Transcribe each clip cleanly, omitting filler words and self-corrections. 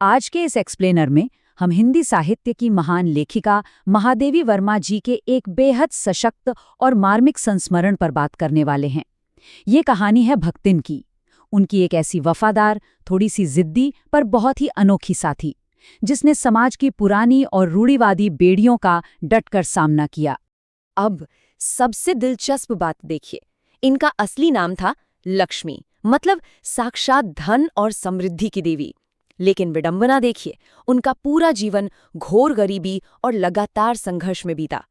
आज के इस एक्सप्लेनर में हम हिंदी साहित्य की महान लेखिका महादेवी वर्मा जी के एक बेहद सशक्त और मार्मिक संस्मरण पर बात करने वाले हैं। ये कहानी है भक्तिन की, उनकी एक ऐसी वफादार, थोड़ी सी जिद्दी पर बहुत ही अनोखी साथी, जिसने समाज की पुरानी और रूढ़िवादी बेड़ियों का डटकर सामना किया। अब सबसे दिलचस्प बात देखिए, इनका असली नाम था लक्ष्मी, मतलब साक्षात धन और समृद्धि की देवी। लेकिन विडंबना देखिए, उनका पूरा जीवन घोर गरीबी और लगातार संघर्ष में बीता।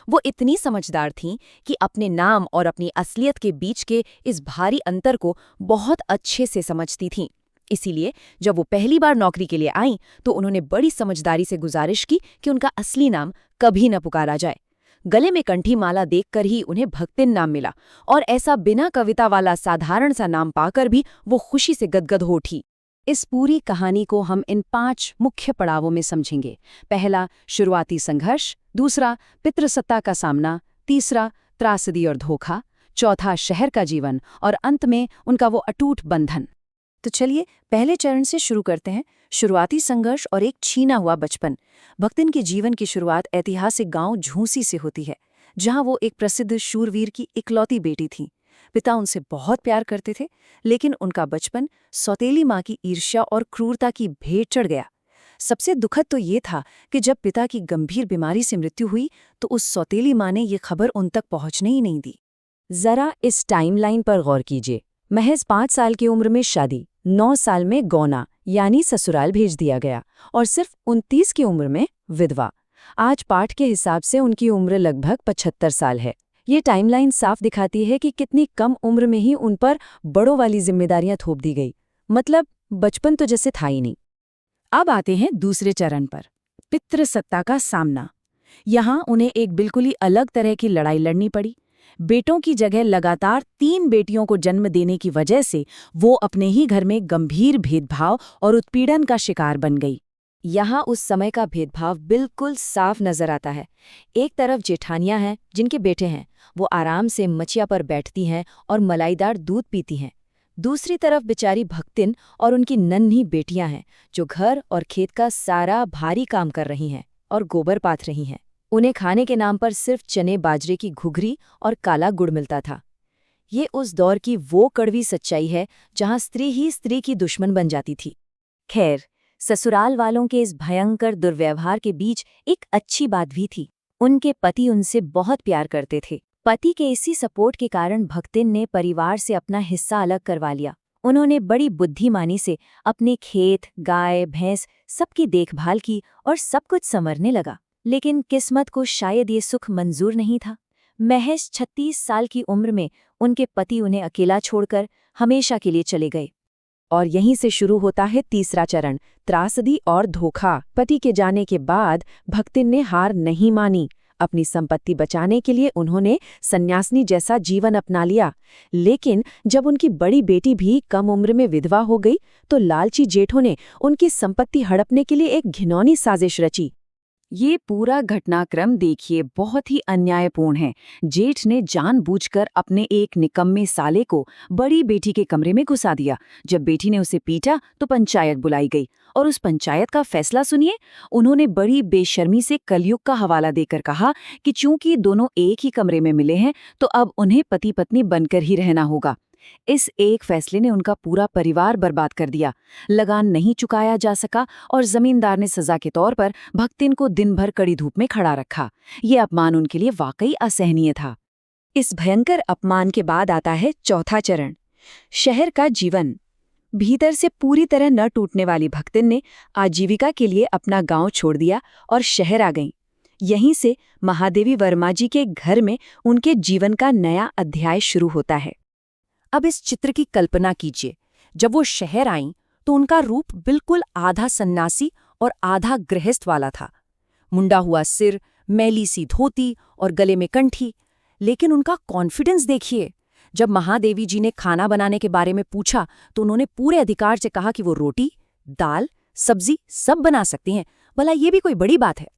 वो इतनी समझदार थीं कि अपने नाम और अपनी असलियत के बीच के इस भारी अंतर को बहुत अच्छे से समझती थीं। इसीलिए जब वो पहली बार नौकरी के लिए आईं तो उन्होंने बड़ी समझदारी से गुजारिश की कि उनका असली नाम कभी न पुकारा जाए। गले में कंठी माला देखकर ही उन्हें भक्तिन नाम मिला, और ऐसा बिना कविता वाला साधारण सा नाम पाकर भी वो खुशी से गदगद हो उठी। इस पूरी कहानी को हम इन 5 मुख्य पड़ावों में समझेंगे। पहला, शुरुआती संघर्ष। दूसरा, पितृसत्ता का सामना। तीसरा, त्रासदी और धोखा। चौथा, शहर का जीवन। और अंत में उनका वो अटूट बंधन। तो चलिए पहले चरण से शुरू करते हैं, शुरुआती संघर्ष और एक छीना हुआ बचपन। भक्तिन के जीवन की शुरुआत ऐतिहासिक गांव झूंसी से होती है, जहां वो एक प्रसिद्ध शूरवीर की इकलौती बेटी थीं। पिता उनसे बहुत प्यार करते थे, लेकिन उनका बचपन सौतेली माँ की ईर्ष्या और क्रूरता की भेंट चढ़ गया। सबसे दुखद तो ये था कि जब पिता की गंभीर बीमारी से मृत्यु हुई तो उस सौतेली माँ ने ये खबर उन तक पहुंचने ही नहीं दी। जरा इस टाइमलाइन पर गौर कीजिए। महज 5 साल की उम्र में शादी, 9 साल में गौना यानी ससुराल भेज दिया गया, और सिर्फ 29 की उम्र में विधवा। आज पाठ के हिसाब से उनकी उम्र लगभग 75 साल है। ये टाइमलाइन साफ दिखाती है कि कितनी कम उम्र में ही उन पर बड़ों वाली जिम्मेदारियां थोप दी गई। मतलब बचपन तो जैसे था ही नहीं। अब आते हैं दूसरे चरण पर, पितृसत्ता का सामना। यहाँ उन्हें एक बिल्कुल ही अलग तरह की लड़ाई लड़नी पड़ी। बेटों की जगह लगातार 3 बेटियों को जन्म देने की वजह से वो अपने ही घर में गंभीर भेदभाव और उत्पीड़न का शिकार बन गई। यहाँ उस समय का भेदभाव बिल्कुल साफ नजर आता है। एक तरफ जेठानियां हैं जिनके बेटे हैं, वो आराम से मचिया पर बैठती हैं और मलाईदार दूध पीती हैं। दूसरी तरफ बेचारी भक्तिन और उनकी नन्ही बेटियां हैं, जो घर और खेत का सारा भारी काम कर रही हैं और गोबर पाथ रही हैं। उन्हें खाने के नाम पर सिर्फ चने बाजरे की घुघरी और काला गुड़ मिलता था। ये उस दौर की वो कड़वी सच्चाई है जहाँ स्त्री ही स्त्री की दुश्मन बन जाती थी। खैर, ससुराल वालों के इस भयंकर दुर्व्यवहार के बीच एक अच्छी बात भी थी। उनके पति उनसे बहुत प्यार करते थे। पति के इसी सपोर्ट के कारण भक्तिन ने परिवार से अपना हिस्सा अलग करवा लिया। उन्होंने बड़ी बुद्धिमानी से अपने खेत, गाय, भैंस सबकी देखभाल की और सब कुछ संवरने लगा। लेकिन किस्मत को शायद ये सुख मंजूर नहीं था। महज 36 साल की उम्र में उनके पति उन्हें अकेला छोड़कर हमेशा के लिए चले गए। और यहीं से शुरू होता है तीसरा चरण, त्रासदी और धोखा। पति के जाने के बाद भक्तिन ने हार नहीं मानी। अपनी संपत्ति बचाने के लिए उन्होंने सन्यासिनी जैसा जीवन अपना लिया। लेकिन जब उनकी बड़ी बेटी भी कम उम्र में विधवा हो गई तो लालची जेठों ने उनकी संपत्ति हड़पने के लिए एक घिनौनी साजिश रची। ये पूरा घटनाक्रम देखिए बहुत ही अन्यायपूर्ण है। जेठ ने जानबूझकर अपने एक निकम्मे साले को बड़ी बेटी के कमरे में घुसा दिया। जब बेटी ने उसे पीटा तो पंचायत बुलाई गई, और उस पंचायत का फैसला सुनिए। उन्होंने बड़ी बेशर्मी से कलयुग का हवाला देकर कहा कि चूंकि दोनों एक ही कमरे में मिले हैं तो अब उन्हें पति पत्नी बनकर ही रहना होगा। इस एक फैसले ने उनका पूरा परिवार बर्बाद कर दिया। लगान नहीं चुकाया जा सका और जमींदार ने सजा के तौर पर भक्तिन को दिन भर कड़ी धूप में खड़ा रखा। ये अपमान उनके लिए वाकई असहनीय था। इस भयंकर अपमान के बाद आता है चौथा चरण, शहर का जीवन। भीतर से पूरी तरह न टूटने वाली भक्तिन ने आजीविका के लिए अपना गांव छोड़ दिया और शहर आ गईं। यहीं से महादेवी वर्मा जी के घर में उनके जीवन का नया अध्याय शुरू होता है। अब इस चित्र की कल्पना कीजिए। जब वो शहर आईं तो उनका रूप बिल्कुल आधा सन्यासी और आधा गृहस्थ वाला था। मुंडा हुआ सिर, मैली सी धोती और गले में कंठी। लेकिन उनका कॉन्फिडेंस देखिए। जब महादेवी जी ने खाना बनाने के बारे में पूछा तो उन्होंने पूरे अधिकार से कहा कि वो रोटी, दाल, सब्जी सब बना सकती हैं। भला ये भी कोई बड़ी बात है?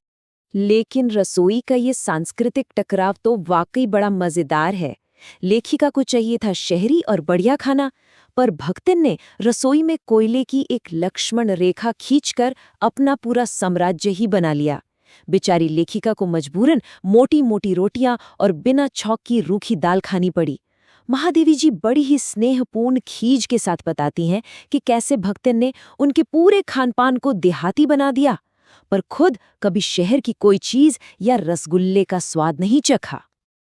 लेकिन रसोई का ये सांस्कृतिक टकराव तो वाकई बड़ा मजेदार है। लेखिका को चाहिए था शहरी और बढ़िया खाना, पर भक्तिन ने रसोई में कोयले की एक लक्ष्मण रेखा खींचकर अपना पूरा साम्राज्य ही बना लिया। बेचारी लेखिका को मजबूरन मोटी मोटी रोटियां और बिना छौंक की रूखी दाल खानी पड़ी। महादेवी जी बड़ी ही स्नेहपूर्ण खीज के साथ बताती हैं कि कैसे भक्तिन ने उनके पूरे खानपान को देहाती बना दिया, पर खुद कभी शहर की कोई चीज या रसगुल्ले का स्वाद नहीं चखा।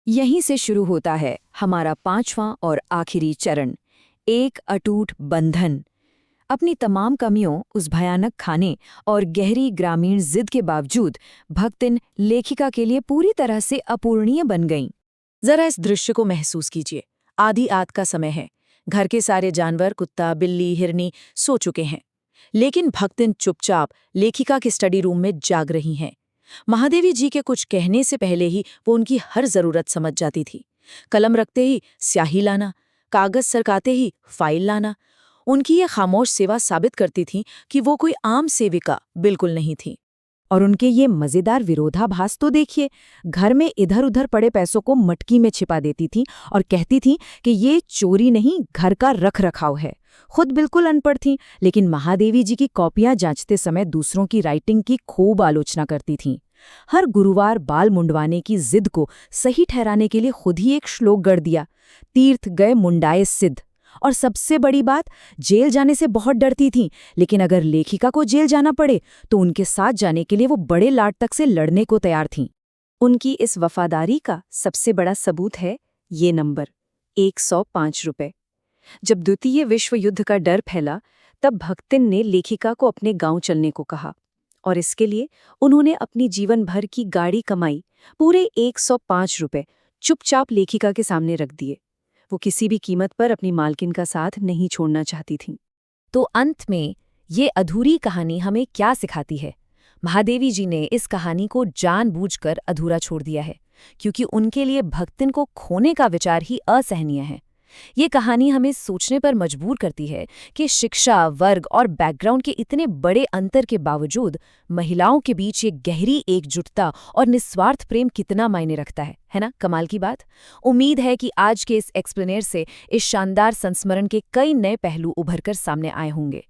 यहीं से शुरू होता है हमारा 5वां और आखिरी चरण, एक अटूट बंधन। अपनी तमाम कमियों, उस भयानक खाने और गहरी ग्रामीण जिद के बावजूद भक्तिन लेखिका के लिए पूरी तरह से अपूरणीय बन गईं। जरा इस दृश्य को महसूस कीजिए। आधी रात का समय है, घर के सारे जानवर, कुत्ता, बिल्ली, हिरनी सो चुके हैं, लेकिन भक्तिन चुपचाप लेखिका के स्टडी रूम में जाग रही हैं। महादेवी जी के कुछ कहने से पहले ही वो उनकी हर जरूरत समझ जाती थी। कलम रखते ही स्याही लाना, कागज सरकाते ही फाइल लाना। उनकी ये खामोश सेवा साबित करती थी कि वो कोई आम सेविका बिल्कुल नहीं थी। और उनके ये मजेदार विरोधाभास तो देखिए। घर में इधर उधर पड़े पैसों को मटकी में छिपा देती थी और कहती थी कि ये चोरी नहीं, घर का रख रखाव है। खुद बिल्कुल अनपढ़ थीं, लेकिन महादेवी जी की कॉपियां जांचते समय दूसरों की राइटिंग की खूब आलोचना करती थीं। हर गुरुवार बाल मुंडवाने की जिद को सही ठहराने के लिए खुद ही एक श्लोक गढ़ दिया, तीर्थ गए मुंडाए सिद्ध। और सबसे बड़ी बात, जेल जाने से बहुत डरती थीं, लेकिन अगर लेखिका को जेल जाना पड़े तो उनके साथ जाने के लिए वो बड़े लाट तक से लड़ने को तैयार थीं। उनकी इस वफादारी का सबसे बड़ा सबूत है ये नंबर, 105 रुपए। जब द्वितीय विश्व युद्ध का डर फैला, तब भक्तिन ने लेखिका को अपने गांव चलने को कहा, और इसके लिए उन्होंने अपनी जीवन भर की गाड़ी कमाई पूरे 105 रुपए चुपचाप लेखिका के सामने रख दिए। वो किसी भी कीमत पर अपनी मालकिन का साथ नहीं छोड़ना चाहती थीं। तो अंत में ये अधूरी कहानी हमें क्या सिखाती है? महादेवी जी ने इस कहानी को जानबूझकर अधूरा छोड़ दिया है, क्योंकि उनके लिए भक्तिन को खोने का विचार ही असहनीय है। ये कहानी हमें सोचने पर मजबूर करती है कि शिक्षा, वर्ग और बैकग्राउंड के इतने बड़े अंतर के बावजूद महिलाओं के बीच ये गहरी एकजुटता और निस्वार्थ प्रेम कितना मायने रखता है ना? कमाल की बात। उम्मीद है कि आज के इस एक्सप्लेनर से इस शानदार संस्मरण के कई नए पहलू उभरकर सामने आए होंगे।